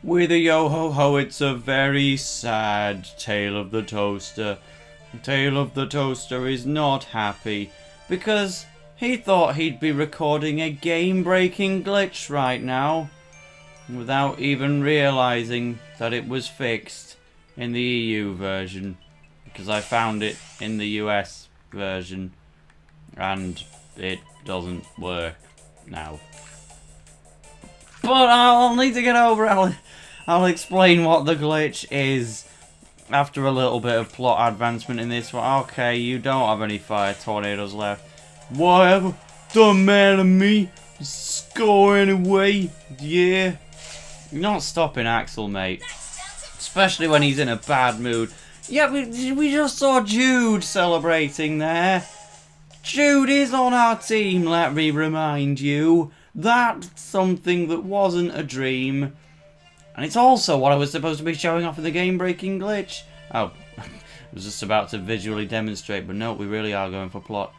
With a yo-ho-ho, it's a very sad Tale of the Toaster. Tale of the Toaster is not happy because he thought he'd be recording a game-breaking glitch right now without even realizing that it was fixed in the EU version, because I found it in the US version and it doesn't work now. But I'll need to get over it. I'll explain what the glitch is after a little bit of plot advancement in this one. Okay, you don't have any fire tornadoes left. Whatever. Don't matter to me. Score anyway. Yeah. You're not stopping Axel, mate. Especially when he's in a bad mood. Yeah, we just saw Jude celebrating there. Jude is on our team, let me remind you. That's something that wasn't a dream. And it's also what I was supposed to be showing off in the game-breaking glitch. Oh, I was just about to visually demonstrate, but no, we really are going for plot.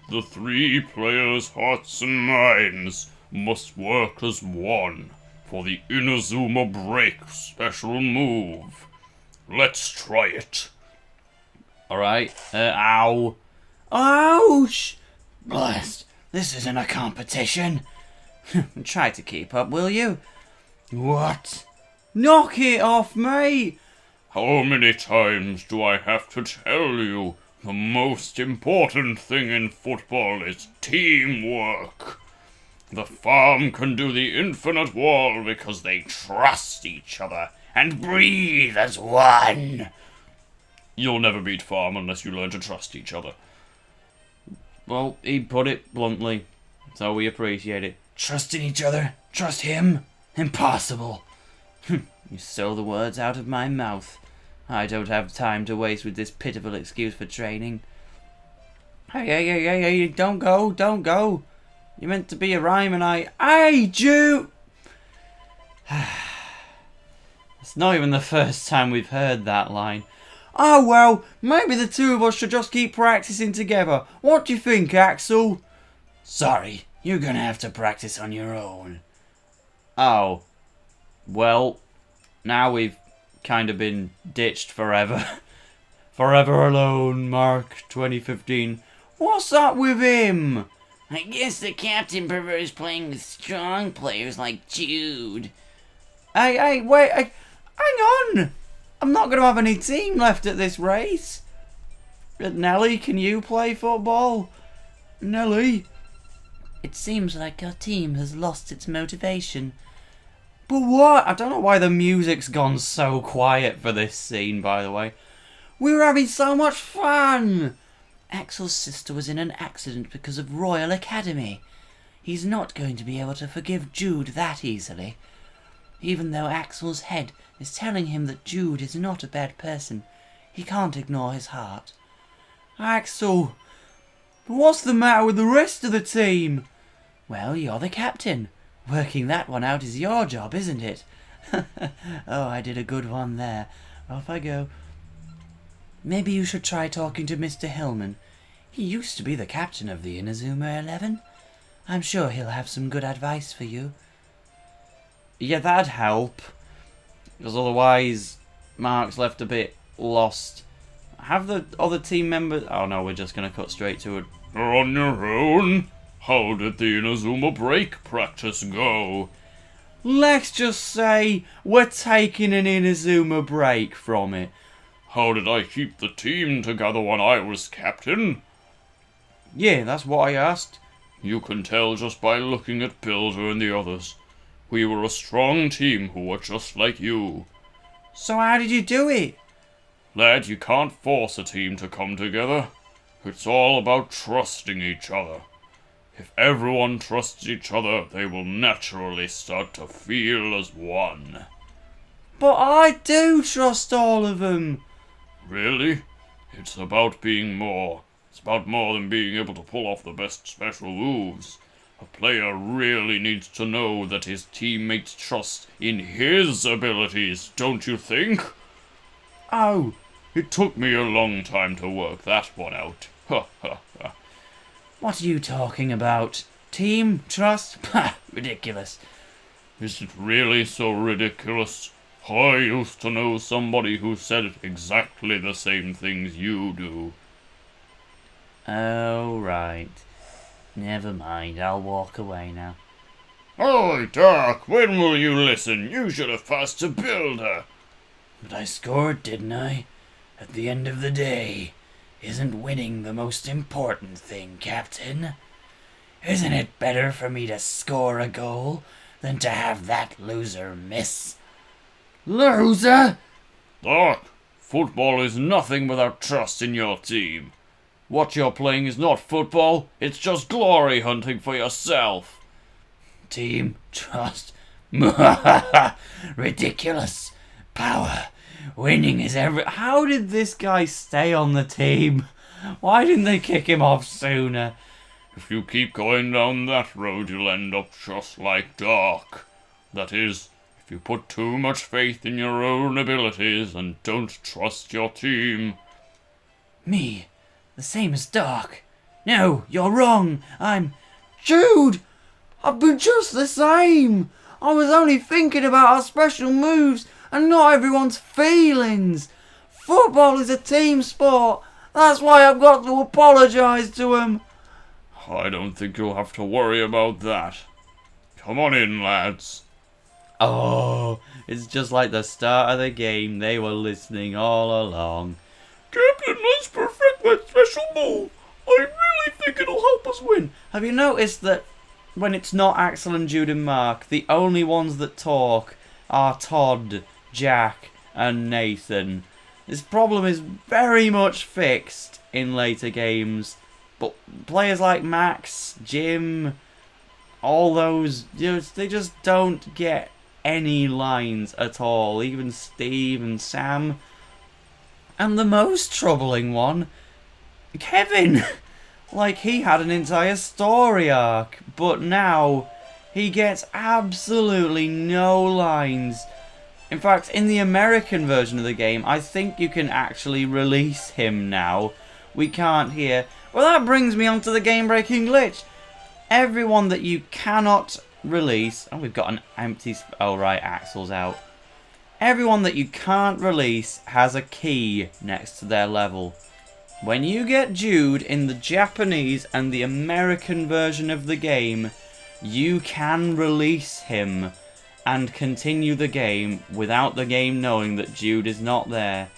The three players' hearts and minds must work as one for the Inazuma Break special move. Let's try it. Alright, ow. Ouch! Blast, this isn't a competition. Try to keep up, will you? What? Knock it off, mate! How many times do I have to tell you? The most important thing in football is teamwork. The farm can do the infinite wall because they trust each other and breathe as one. You'll never beat farm unless you learn to trust each other. Well, he put it bluntly, so we appreciate it. Trusting each other? Trust him? Impossible. You stole the words out of my mouth. I don't have time to waste with this pitiful excuse for training. Hey, don't go. You're meant to be a rhyme and Hey, Jude! It's not even the first time we've heard that line. Oh well, maybe the two of us should just keep practicing together. What do you think, Axel? Sorry, you're gonna have to practice on your own. Oh. Well, now we've kind of been ditched forever. Forever alone, Mark 2015. What's up with him? I guess the captain prefers playing with strong players like Jude. Hey, wait, hang on! I'm not going to have any team left at this race. Nelly, can you play football? Nelly? It seems like our team has lost its motivation. But what? I don't know why the music's gone so quiet for this scene, by the way. We were having so much fun! Axel's sister was in an accident because of Royal Academy. He's not going to be able to forgive Jude that easily. Even though Axel's head is telling him that Jude is not a bad person, he can't ignore his heart. Axel, what's the matter with the rest of the team? Well, you're the captain. Working that one out is your job, isn't it? Oh, I did a good one there. Off I go. Maybe you should try talking to Mr. Hillman. He used to be the captain of the Inazuma 11. I'm sure he'll have some good advice for you. Yeah, that'd help. Because otherwise, Mark's left a bit lost. Have the other team members... Oh no, we're just going to cut straight to it. You're on your own? How did the Inazuma Break practice go? Let's just say we're taking an Inazuma break from it. How did I keep the team together when I was captain? Yeah, that's what I asked. You can tell just by looking at Builder and the others. We were a strong team who were just like you. So how did you do it? Lad, you can't force a team to come together. It's all about trusting each other. If everyone trusts each other, they will naturally start to feel as one. But I do trust all of them. Really? It's about being more. It's about more than being able to pull off the best special moves. A player really needs to know that his teammates trust in his abilities, don't you think? Oh. It took me a long time to work that one out. Ha ha ha. What are you talking about? Team? Trust? Ha! Ridiculous. Is it really so ridiculous? I used to know somebody who said exactly the same things you do. Oh, right. Never mind, I'll walk away now. Oh, Doc, when will you listen? You should have passed a builder. But I scored, didn't I? At the end of the day, isn't winning the most important thing, Captain? Isn't it better for me to score a goal than to have that loser miss? Loser! Doc, football is nothing without trust in your team. What you're playing is not football, it's just glory hunting for yourself. Team, trust. Ridiculous. Power. Winning is every... How did this guy stay on the team? Why didn't they kick him off sooner? If you keep going down that road, you'll end up just like Doc. That is, if you put too much faith in your own abilities and don't trust your team. Me. The same as Doc. No, you're wrong. I'm... Jude! I've been just the same. I was only thinking about our special moves and not everyone's feelings. Football is a team sport. That's why I've got to apologise to him. I don't think you'll have to worry about that. Come on in, lads. Oh, it's just like the start of the game. They were listening all along. Captain, let's perfect that special move. I really think it'll help us win. Have you noticed that when it's not Axel and Jude and Mark, the only ones that talk are Todd, Jack, and Nathan? This problem is very much fixed in later games, but players like Max, Jim, all those, they just don't get any lines at all. Even Steve and Sam. And the most troubling one, Kevin. Like, he had an entire story arc, but now he gets absolutely no lines. In fact, in the American version of the game, I think you can actually release him now. We can't here. Well, that brings me on to the game-breaking glitch. Everyone that you cannot release... Oh, we've got an empty... Oh, right, Axel's out. Everyone that you can't release has a key next to their level. When you get Jude in the Japanese and the American version of the game, you can release him and continue the game without the game knowing that Jude is not there.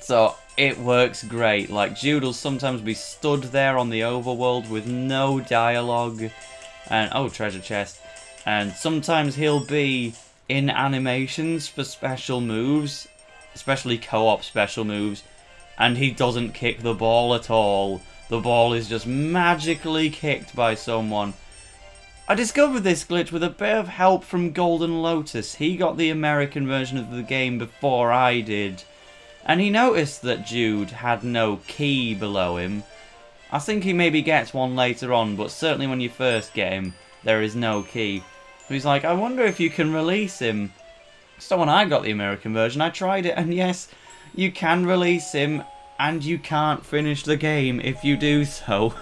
So it works great. Like, Jude will sometimes be stood there on the overworld with no dialogue. And, oh, treasure chest. And sometimes he'll be in animations for special moves, especially co-op special moves, and he doesn't kick the ball at all. The ball is just magically kicked by someone. I discovered this glitch with a bit of help from Golden Lotus. He got the American version of the game before I did, and he noticed that Jude had no key below him. I think he maybe gets one later on, but certainly when you first get him, there is no key. He's like, I wonder if you can release him. So when I got the American version, I tried it, and yes, you can release him, and you can't finish the game if you do so.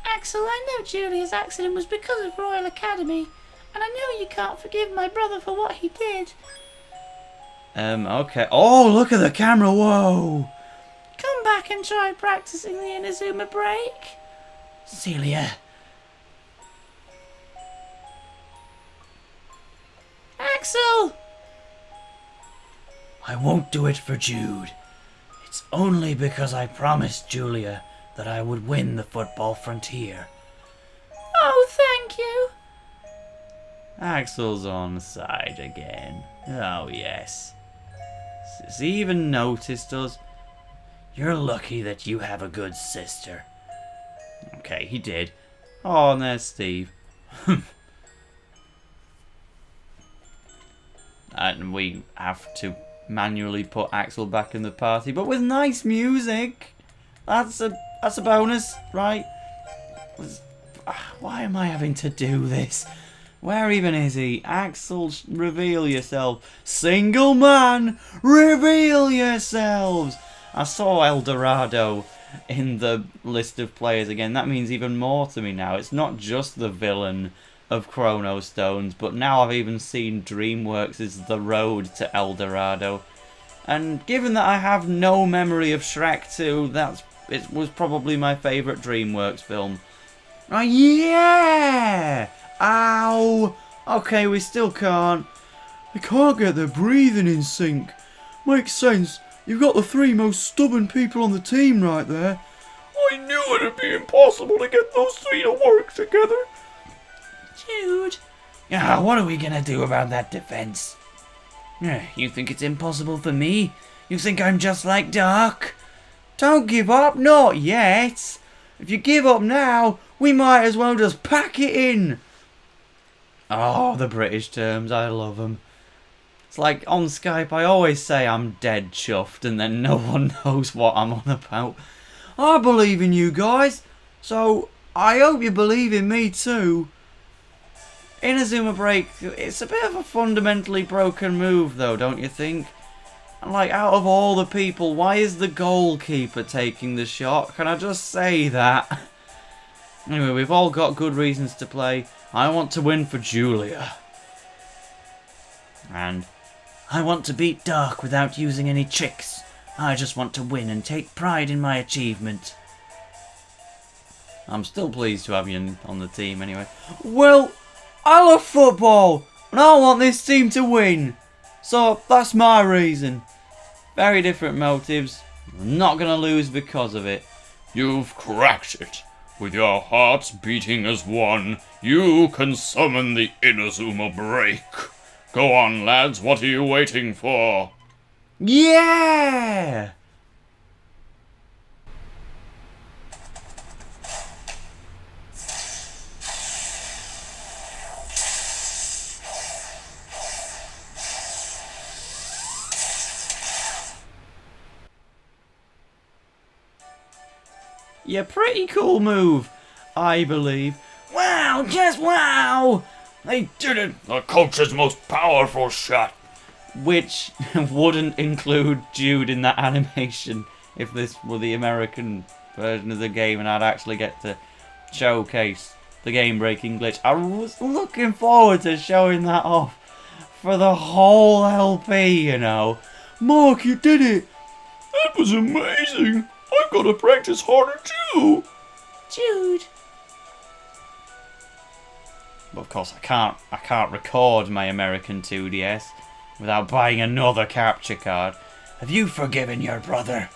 Axel, I know Julia's accident was because of Royal Academy, and I know you can't forgive my brother for what he did. Okay. Oh, look at the camera, whoa! Come back and try practicing the Inazuma Break. Celia. Axel! I won't do it for Jude. It's only because I promised Julia that I would win the football frontier. Oh, thank you. Axel's on side again. Oh, yes. Has he even noticed us? You're lucky that you have a good sister. Okay, he did. Oh, and there's Steve. And we have to manually put Axel back in the party, but with nice music. That's a bonus, right? Why am I having to do this? Where even is he? Axel, reveal yourself. Single man, reveal yourselves. I saw El Dorado in the list of players again. That means even more to me now. It's not just the villain of Chrono Stones, but now I've even seen DreamWorks' The Road to El Dorado. And given that I have no memory of Shrek 2, it was probably my favourite DreamWorks film. Oh yeah! Ow! Okay, we still can't. They can't get their breathing in sync. Makes sense. You've got the 3 most stubborn people on the team right there. I knew it'd be impossible to get those 3 to work together. Jude. What are we gonna do about that defense? You think it's impossible for me? You think I'm just like Doc? Don't give up, not yet. If you give up now, we might as well just pack it in. Oh, the British terms, I love them. It's like on Skype, I always say I'm dead chuffed, and then no one knows what I'm on about. I believe in you guys, so I hope you believe in me too. Inazuma Break, it's a bit of a fundamentally broken move though, don't you think? And like, out of all the people, why is the goalkeeper taking the shot? Can I just say that? Anyway, we've all got good reasons to play. I want to win for Julia. And I want to beat Dark without using any tricks. I just want to win and take pride in my achievement. I'm still pleased to have you on the team anyway. Well, I love football, and I want this team to win. So, that's my reason. Very different motives. I'm not going to lose because of it. You've cracked it. With your hearts beating as one, you can summon the Inazuma Break. Go on, lads, what are you waiting for? Yeah! Yeah, pretty cool move, I believe. Wow, just wow! They did it! The coach's most powerful shot. Which wouldn't include Jude in that animation if this were the American version of the game and I'd actually get to showcase the game-breaking glitch. I was looking forward to showing that off for the whole LP, you know. Mark, you did it! That was amazing! I've got to practice harder too! Jude. But of course I can't record my American 2DS without buying another capture card. Have you forgiven your brother?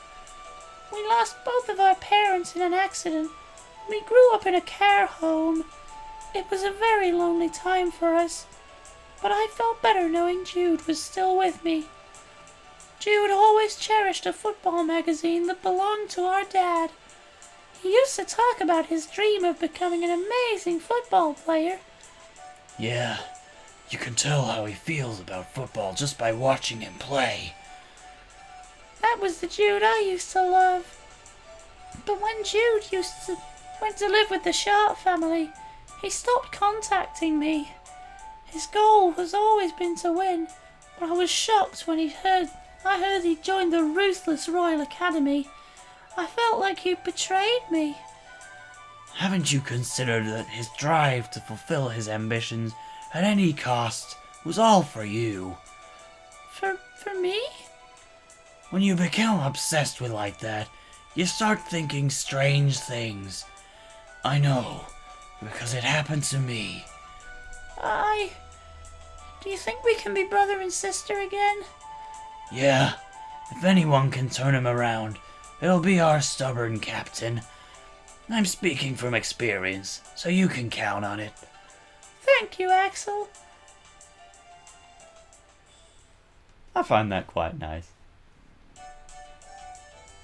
We lost both of our parents in an accident. We grew up in a care home. It was a very lonely time for us. But I felt better knowing Jude was still with me. Jude always cherished a football magazine that belonged to our dad. He used to talk about his dream of becoming an amazing football player. Yeah, you can tell how he feels about football just by watching him play. That was the Jude I used to love. But when Jude went to live with the Sharp family, he stopped contacting me. His goal has always been to win, but I was shocked when I heard he joined the ruthless Royal Academy. I felt like he betrayed me. Haven't you considered that his drive to fulfill his ambitions at any cost was all for you? For me? When you become obsessed with like that, you start thinking strange things. I know, because it happened to me. Do you think we can be brother and sister again? Yeah, if anyone can turn him around, it'll be our stubborn captain. I'm speaking from experience, so you can count on it. Thank you, Axel. I find that quite nice.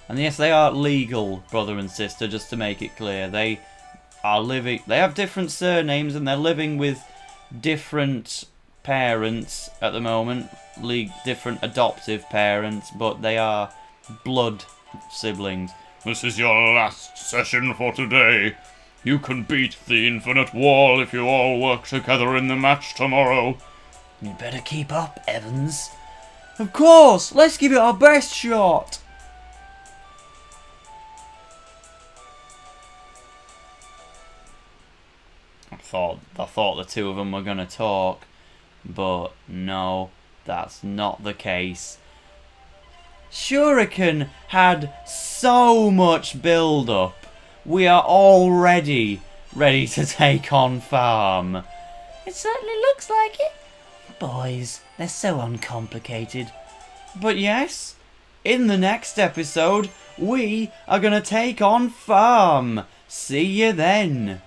And yes, they are legal brother and sister, just to make it clear. They have different surnames and they're living with different parents at the moment. Different adoptive parents, but they are blood siblings. This is your last session for today. You can beat the Infinite Wall if you all work together in the match tomorrow. You'd better keep up, Evans. Of course! Let's give it our best shot! thought the two of them were gonna talk, but no, that's not the case. Shuriken had so much build up. We are already ready to take on Farm. It certainly looks like it. Boys, they're so uncomplicated. But yes, in the next episode, we are gonna take on Farm. See you then.